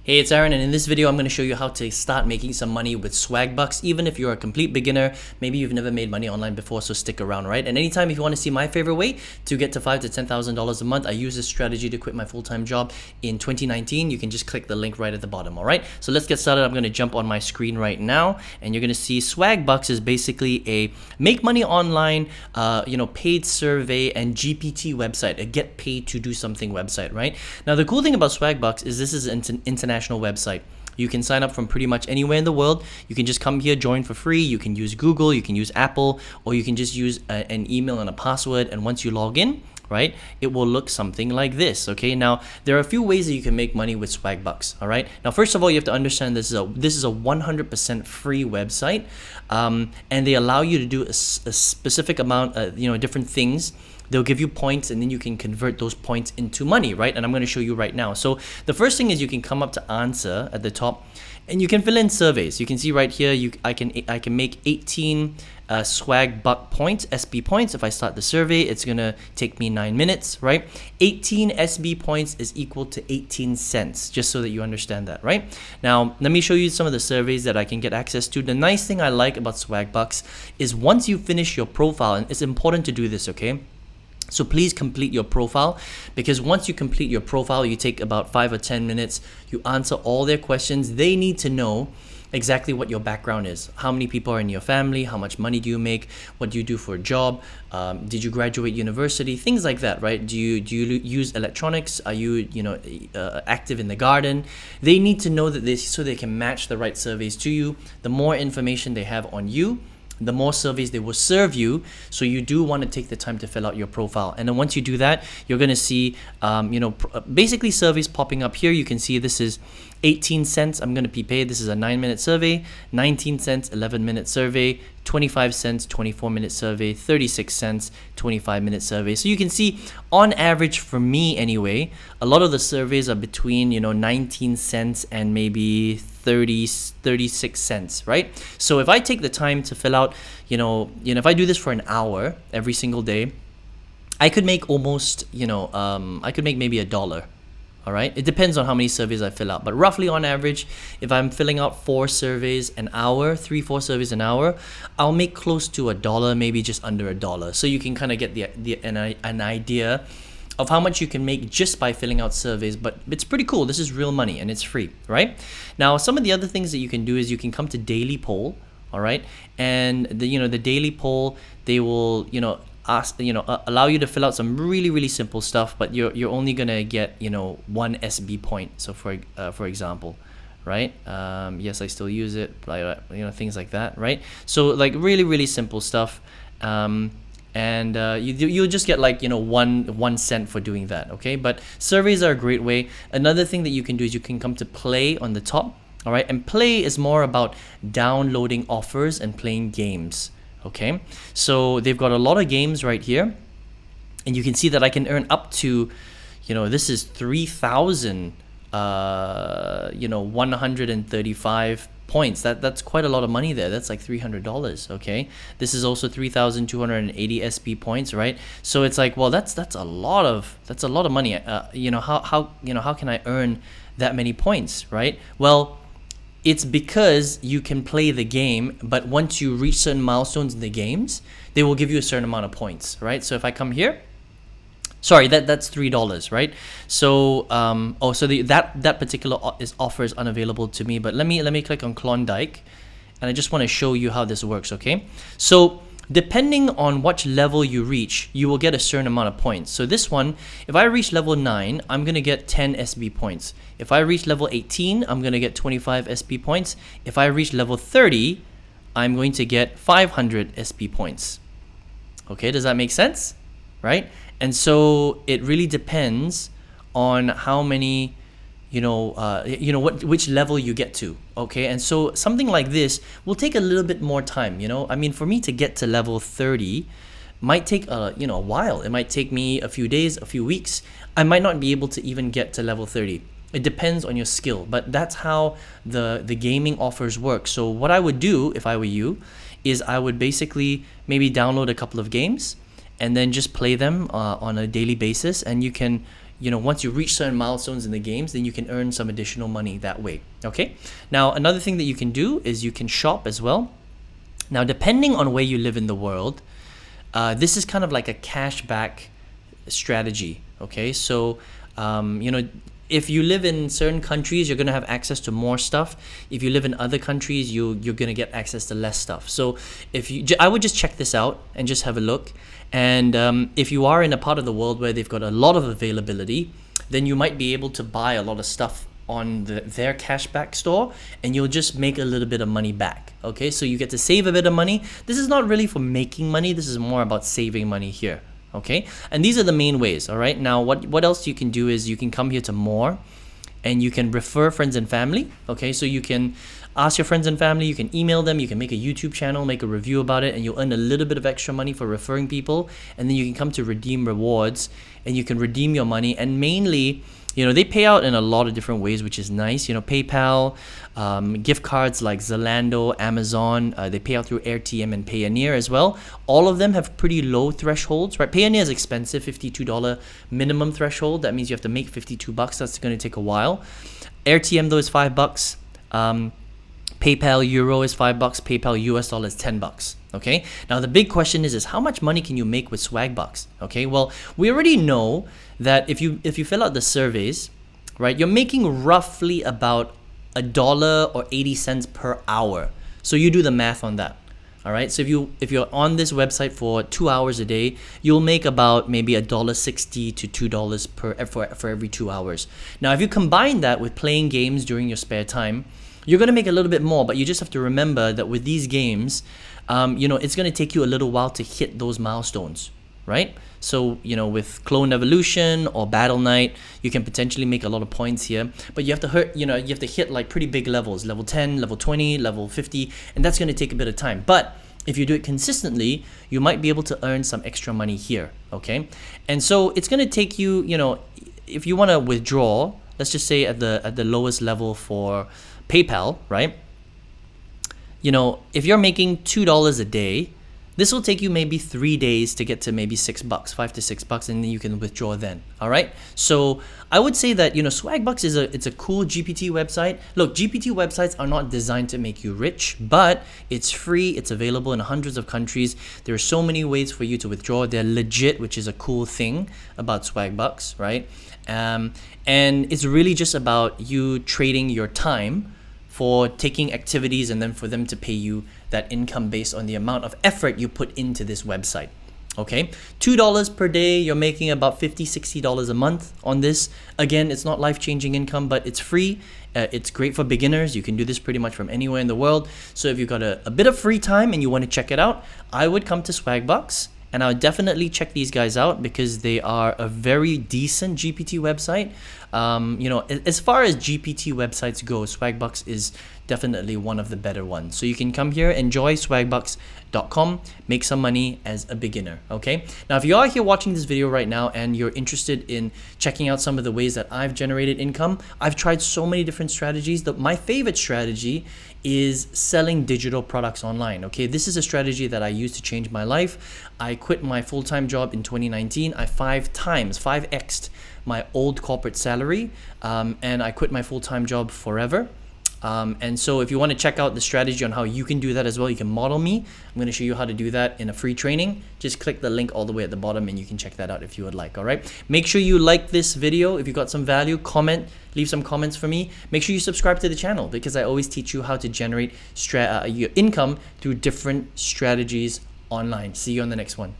Hey, it's Aaron, and in this video I'm going to show you how to start making some money with Swagbucks. Even if you're a complete beginner, maybe you've never made money online before, so stick around, right? And anytime if you want to see my favorite way to get to $5,000 to $10,000 a month, I use this strategy to quit my full-time job in 2019. You can just click the link right at the bottom, all right? So let's get started. I'm going to jump on my screen right now, and you're going to see Swagbucks is basically a make money online, paid survey and GPT website, a get paid to do something website, right? Now the cool thing about Swagbucks is this is an international website. You can sign up from pretty much anywhere in the world. You can just come here, join for free. You can use Google, you can use Apple, or you can just use an email and a password. And once you log in, right, it will look something like this. Okay, now there are a few ways that you can make money with Swagbucks. All right, now first of all, you have to understand this is a 100% free website, and they allow you to do a specific amount of different things. They'll give you points, and then you can convert those points into money, right? And I'm going to show you right now. So the first thing is you can come up to answer at the top, and you can fill in surveys. You can see right here, I can make 18 Swagbuck points, SB points. If I start the survey, it's gonna take me 9 minutes, right? 18 SB points is equal to 18 cents, just so that you understand that, right? Now, let me show you some of the surveys that I can get access to. The nice thing I like about Swagbucks is once you finish your profile, and it's important to do this, okay? So please complete your profile, because once you complete your profile, you take about 5 or 10 minutes, you answer all their questions. They need to know exactly what your background is. How many people are in your family? How much money do you make? What do you do for a job? Did you graduate university? Things like that, right? Do you use electronics? Are you active in the garden? They need to know that so they can match the right surveys to you. The more information they have on you, the more surveys they will serve you. So you do want to take the time to fill out your profile. And then once you do that, you're going to see, basically surveys popping up here. You can see this is 18 cents. I'm going to be paid. This is a 9-minute survey, 19 cents, 11-minute survey, 25 cents, 24-minute survey, 36 cents, 25-minute survey. So you can see on average, for me anyway, a lot of the surveys are between, 19 cents and maybe 36 cents, right? So if I take the time to fill out, if I do this for an hour every single day, I could make almost, I could make maybe $1. All right, it depends on how many surveys I fill out, but roughly on average, if I'm filling out 4 surveys an hour, 3-4 surveys an hour, I'll make close to $1, maybe just under $1. So you can kind of get an idea of how much you can make just by filling out surveys. But it's pretty cool. This is real money and it's free, right? Now, some of the other things that you can do is you can come to daily poll, all right? And the daily poll, they will allow you to fill out some really simple stuff, but you're only gonna get 1 SB point. So for example, right? Yes, I still use it, things like that, right? So like really simple stuff. And you'll just get like 1 cent for doing that, okay? But surveys are a great way. Another thing that you can do is you can come to play on the top, all right? And play is more about downloading offers and playing games, okay? So they've got a lot of games right here, and you can see that I can earn up to, this is 3,000, 135 points. That's quite a lot of money there. That's like $300, okay? This is also 3,280 SB points, right? So it's like, well, that's a lot of money. How can I earn that many points, right? Well, it's because you can play the game, but once you reach certain milestones in the games, they will give you a certain amount of points, right? So if I come here, sorry, that's $3, right? So that particular offer is unavailable to me. But let me click on Klondike, and I just want to show you how this works, okay? So depending on which level you reach, you will get a certain amount of points. So this one, if I reach level 9, I'm gonna get 10 SB points. If I reach level 18, I'm gonna get 25 SB points. If I reach level 30, I'm going to get 500 SB points. Okay, does that make sense? Right? And so it really depends on how many, which level you get to, okay? And so something like this will take a little bit more time, I mean, for me to get to level 30 might take a while. It might take me a few days, a few weeks. I might not be able to even get to level 30. It depends on your skill, but that's how the gaming offers work. So what I would do if I were you is I would basically maybe download a couple of games and then just play them on a daily basis, and you can once you reach certain milestones in the games, then you can earn some additional money that way. Okay. Now, another thing that you can do is you can shop as well. Now, depending on where you live in the world, this is kind of like a cashback strategy. Okay. So, if you live in certain countries, you're going to have access to more stuff. If you live in other countries, you're going to get access to less stuff. So I would just check this out and just have a look. And if you are in a part of the world where they've got a lot of availability, then you might be able to buy a lot of stuff on their cashback store, and you'll just make a little bit of money back. Okay, so you get to save a bit of money. This is not really for making money. This is more about saving money here. Okay, and these are the main ways. All right, now what else you can do is you can come here to more, and you can refer friends and family. Okay, so you can ask your friends and family, you can email them, you can make a YouTube channel, make a review about it, and you'll earn a little bit of extra money for referring people. And then you can come to redeem rewards, and you can redeem your money. And mainly, they pay out in a lot of different ways, which is nice. PayPal, gift cards like Zalando, Amazon, they pay out through AirTM and Payoneer as well. All of them have pretty low thresholds, right? Payoneer is expensive, $52 minimum threshold. That means you have to make $52. That's going to take a while. AirTM though is $5. PayPal Euro is $5. PayPal US dollar is $10. Okay. Now the big question is how much money can you make with Swagbucks? Okay. Well, we already know that if you fill out the surveys, right, you're making roughly about $1 or 80 cents per hour. So you do the math on that. All right. So if you're on this website for 2 hours a day, you'll make about maybe $1.60 to $2 for every 2 hours. Now, if you combine that with playing games during your spare time, you're going to make a little bit more, but you just have to remember that with these games, it's going to take you a little while to hit those milestones, right? So, with Clone Evolution or Battle Knight, you can potentially make a lot of points here, but you have to hit like pretty big levels, level 10, level 20, level 50, and that's going to take a bit of time. But if you do it consistently, you might be able to earn some extra money here, okay? And so it's going to take you, if you want to withdraw, let's just say at the lowest level for PayPal, right? If you're making $2 a day, this will take you maybe 3 days to get to maybe $6, $5 to $6, and then you can withdraw then. All right. So I would say that Swagbucks it's a cool GPT website. Look, GPT websites are not designed to make you rich, but it's free. It's available in hundreds of countries. There are so many ways for you to withdraw. They're legit, which is a cool thing about Swagbucks, right? And it's really just about you trading your time for taking activities and then for them to pay you that income based on the amount of effort you put into this website. Okay, $2 per day, you're making about $50, $60 a month on this. Again, it's not life-changing income, but it's free. It's great for beginners. You can do this pretty much from anywhere in the world. So if you've got a bit of free time and you want to check it out, I would come to Swagbucks. And I would definitely check these guys out because they are a very decent GPT website. As far as GPT websites go, Swagbucks is definitely one of the better ones. So you can come here, enjoy swagbucks.com, make some money as a beginner, okay? Now, if you are here watching this video right now and you're interested in checking out some of the ways that I've generated income, I've tried so many different strategies. My favorite strategy is selling digital products online, okay? This is a strategy that I used to change my life. I quit my full-time job in 2019. I 5x'd my old corporate salary, and I quit my full-time job forever. And so if you want to check out the strategy on how you can do that as well, you can model me. I'm going to show you how to do that in a free training. Just click the link all the way at the bottom and you can check that out if you would like. All right. Make sure you like this video. If you got some value, comment, leave some comments for me. Make sure you subscribe to the channel because I always teach you how to generate your income through different strategies online. See you on the next one.